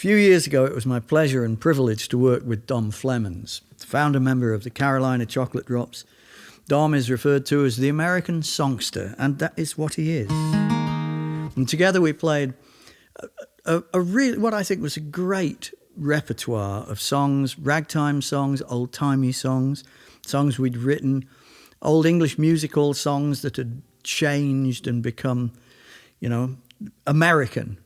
few years ago, it was my pleasure and privilege to work with Dom Flemons, founder member of the Carolina Chocolate Drops. Dom is referred to as the American songster, and that is what he is. And together we played a really, what I think was a great repertoire of songs, ragtime songs, old-timey songs, songs we'd written, old English musical songs that had changed and become, American.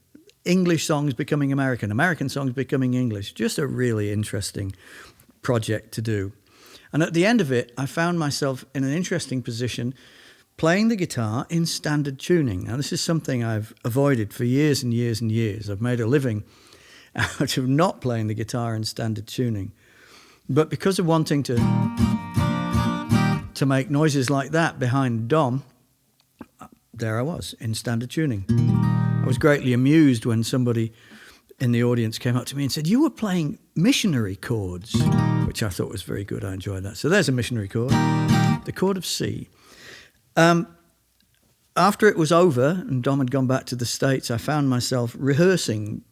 English songs becoming American, American songs becoming English. Just a really interesting project to do. And at the end of it, I found myself in an interesting position playing the guitar in standard tuning. Now, this is something I've avoided for years and years and years. I've made a living out of not playing the guitar in standard tuning. But because of wanting to make noises like that behind Dom, there I was in standard tuning. I was greatly amused when somebody in the audience came up to me and said, "You were playing missionary chords," which I thought was very good. I enjoyed that. So there's a missionary chord, the chord of C. After it was over and Dom had gone back to the States, I found myself rehearsing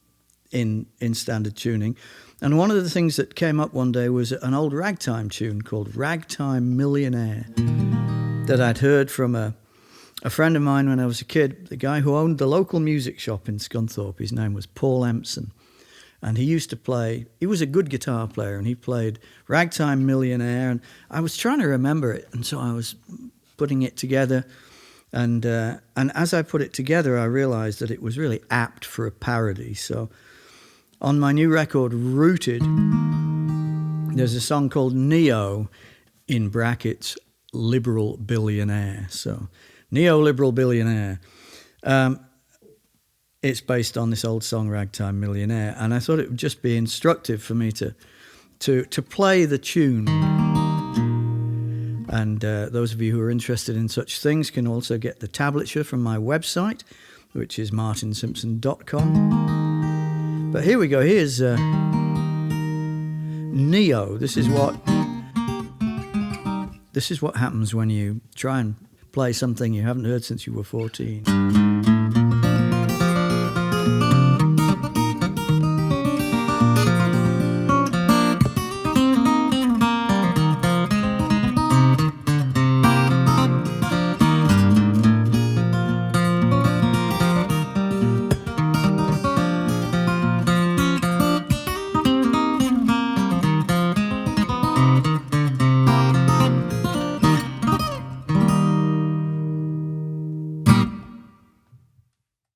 in standard tuning. And one of the things that came up one day was an old ragtime tune called Ragtime Millionaire that I'd heard from a friend of mine when I was a kid, the guy who owned the local music shop in Scunthorpe. His name was Paul Simpson. And he used to play, he was a good guitar player, and he played Ragtime Millionaire. And I was trying to remember it, and so I was putting it together. And as I put it together, I realized that it was really apt for a parody. So on my new record, Rooted, there's a song called Neo, in brackets, Liberal Billionaire. So Neoliberal Billionaire. It's based on this old song, Ragtime Millionaire. And I thought it would just be instructive for me to play the tune. And those of you who are interested in such things can also get the tablature from my website, which is martinsimpson.com. But here we go. Here's Neo. This is what happens when you try and play something you haven't heard since you were 14.